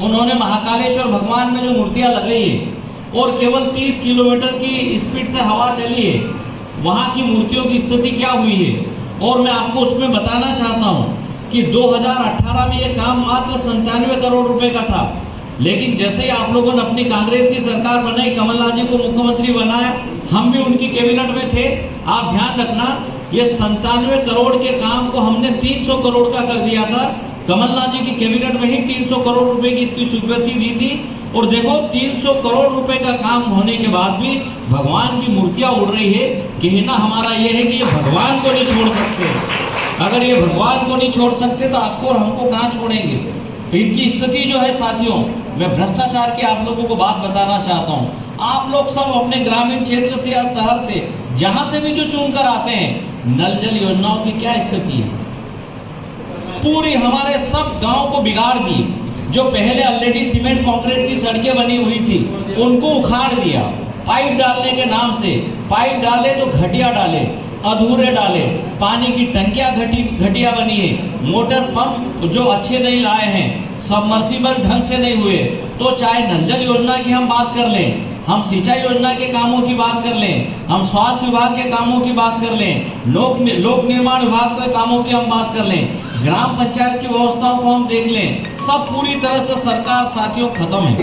उन्होंने महाकालेश्वर भगवान में जो मूर्तियां लगाई है और केवल 30 किलोमीटर की स्पीड से हवा चली है, वहाँ की मूर्तियों की स्थिति क्या हुई है। और मैं आपको उसमें बताना चाहता हूँ कि 2018 में ये काम मात्र 97 करोड़ रुपए का था, लेकिन जैसे ही आप लोगों ने अपनी कांग्रेस की सरकार बनाई, कमलनाथ जी को मुख्यमंत्री बनाया, हम भी उनकी कैबिनेट में थे। आप ध्यान रखना, ये 97 करोड़ के काम को हमने 300 करोड़ का कर दिया था। कमलनाथ जी की कैबिनेट में ही 300 करोड़ रुपए की इसकी स्वीकृति दी थी। और देखो 300 करोड़ रुपए का काम होने के बाद भी भगवान की मूर्तियां उड़ रही है। कहना हमारा ये है कि ये भगवान को नहीं छोड़ सकते। अगर ये भगवान को नहीं छोड़ सकते तो आपको और हमको कहाँ छोड़ेंगे। इनकी स्थिति जो है साथियों, मैं भ्रष्टाचार की आप लोगों को बात बताना चाहता हूँ। आप लोग सब अपने ग्रामीण क्षेत्र से या शहर से जहां से भी जो चुन कर आते हैं, नल जल योजनाओं की क्या स्थिति है। पूरी हमारे सब गांव को बिगाड़ दी। जो पहले ऑलरेडी सीमेंट कंक्रीट की सड़कें बनी हुई थी उनको उखाड़ दिया। पाइप डालने के नाम से पाइप डाले तो घटिया डाले, अधूरे डाले। पानी की टंकियां घटिया बनी है। मोटर पंप जो अच्छे नहीं लाए हैं, सबमर्सिबल ढंग से नहीं हुए। तो चाहे नल जल योजना की हम बात कर लें, हम सिंचाई योजना के कामों की बात कर लें, हम स्वास्थ्य विभाग के कामों की बात कर लें, लोक निर्माण विभाग के कामों की हम बात कर लें, ग्राम पंचायत की व्यवस्थाओं को हम देख लें, सब पूरी तरह से सरकार साथियों खत्म है।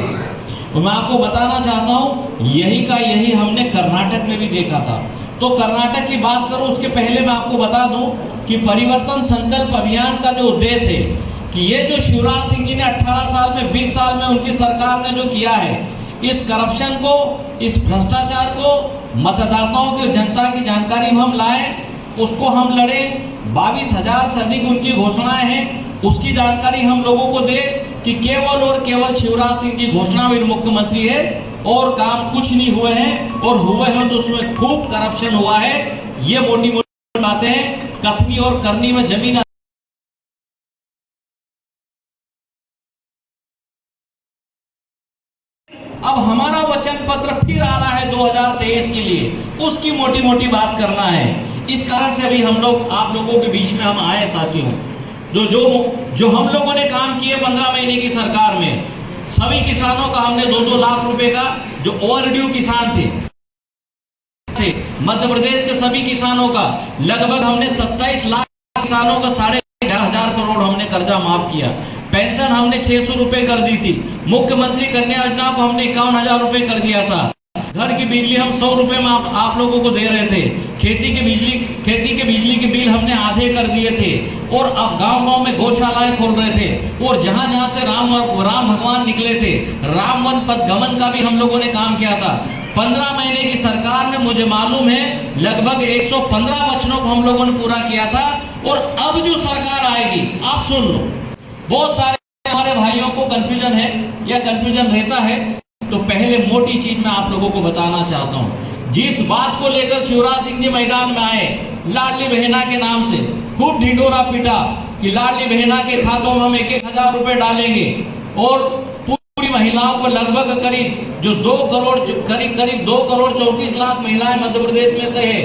तो मैं आपको बताना चाहता हूं, यही का यही हमने कर्नाटक में भी देखा था। तो कर्नाटक की बात करूं उसके पहले मैं आपको बता दूं कि परिवर्तन संकल्प अभियान का जो उद्देश्य है कि ये जो शिवराज सिंह जी ने 18 साल में 20 साल में उनकी सरकार ने जो किया है, इस करप्शन को, इस भ्रष्टाचार को मतदाताओं की, जनता की जानकारी में हम लाएं, उसको हम लड़ें। 22,000 से अधिक उनकी घोषणाएं हैं, उसकी जानकारी हम लोगों को दें कि केवल और केवल शिवराज सिंह जी घोषणावीर मुख्यमंत्री है और काम कुछ नहीं हुए हैं, और हुए हैं तो उसमें खूब करप्शन हुआ है। ये मोटी मोटी बातें हैं, कथनी और करनी में जमीन। अब हमारा वचन पत्र फिर आ रहा है 2023 के लिए, उसकी मोटी मोटी बात करना है। इस कारण से अभी हम लोग आप लोगों के बीच में हम आए साथियों। जो हम लोगों ने काम किए 15 महीने की सरकार में, सभी किसानों का हमने 2-2 लाख रुपए का, जो ओवरड्यू किसान थे मध्य प्रदेश के सभी किसानों का, लगभग हमने 27 लाख किसानों का 15,500 करोड़ हमने कर्जा माफ किया। पेंशन हमने 600 रुपए कर दी थी। मुख्यमंत्री कन्या योजना को हमने 51,000 रुपए कर दिया था। घर की बिजली हम 100 रुपए में आप लोगों को दे रहे थे। खेती के बिजली के बिल हमने आधे कर दिए थे। और अब गांव-गांव में गौशालाएं खोल रहे थे। और जहां से राम भगवान निकले थे, राम वन पथ गमन का भी हम लोगों ने काम किया था। 15 महीने की सरकार में मुझे मालूम है लगभग 115 वचनों को हम लोगों ने पूरा किया था। और अब जो सरकार आएगी, आप सुन लो, बहुत सारे हमारे भाइयों को कंफ्यूजन है या कंफ्यूजन रहता है। तो पहले मोटी चीज मैं आप लोगों को बताना चाहता हूं। जिस बात को लेकर शिवराज सिंह जी मैदान में आए, लाडली बहना के नाम से खूब ढिंडोरा पीटा कि लाडली बहना के खातों में हम 1,000 रुपए डालेंगे, और पूरी महिलाओं को लगभग करीब 2 करोड़ 34 लाख महिलाएं मध्य प्रदेश में से है,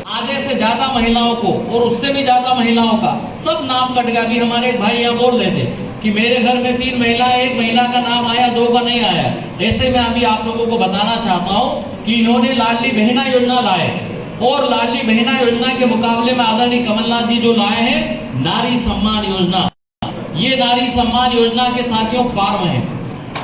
आधे से ज्यादा महिलाओं को और उससे भी ज्यादा महिलाओं का सब नाम कट गया। अभी हमारे एक भाई यहाँ बोल रहे थे कि मेरे घर में 3 महिलाएं, 1 महिला का नाम आया, 2 का नहीं आया। ऐसे में अभी आप लोगों को बताना चाहता हूं कि इन्होंने लाडली बहना योजना लाए, और लाडली बहना योजना के मुकाबले में आदरणीय कमलनाथ जी जो लाए हैं नारी सम्मान योजना। ये नारी सम्मान योजना के साथियों फॉर्म है।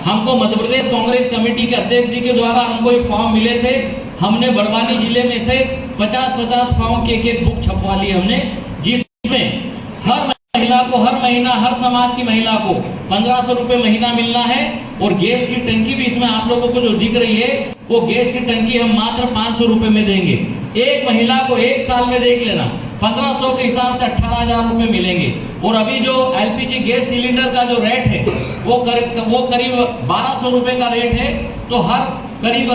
हमको मध्य प्रदेश कांग्रेस कमेटी के अध्यक्ष जी के द्वारा हमको ये फॉर्म मिले थे। हमने बड़वानी जिले में से 50-50 फॉर्म की एक बुक छपवा ली हमने, जिसमें हर महिला को हर महीना, हर समाज की महिला को 1500 रुपए महीना मिलना है। और गैस की टंकी भी इसमें आप लोगों को जो दिख रही है, वो गैस की टंकी हम मात्र 500 रुपए में देंगे। एक महिला को 1 साल में देख लेना, 1500 के हिसाब से 18,000 रुपए मिलेंगे। और अभी जो एलपीजी गैस सिलेंडर का जो रेट है वो करीब 1200 रुपए का रेट है। तो हर करीब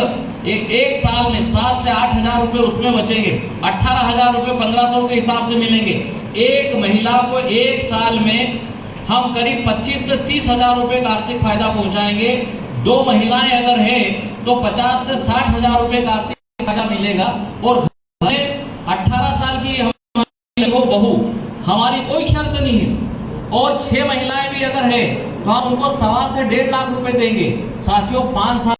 एक साल में 7 से 8,000 रुपए उसमें बचेंगे। 18,000 रुपए 1500 के हिसाब से मिलेंगे। एक महिला को 1 साल में हम करीब 25 से 30,000 रुपए का आर्थिक फायदा पहुंचाएंगे। 2 महिलाएं अगर है तो 50 से 60,000 रुपए का आर्थिक फायदा मिलेगा। और 18 साल की हमारी बहू, हमारी कोई शर्त नहीं है। और 6 महिलाएं भी अगर है तो हम उनको 1.25 से 1.5 लाख रुपए देंगे। साथियों 5 साल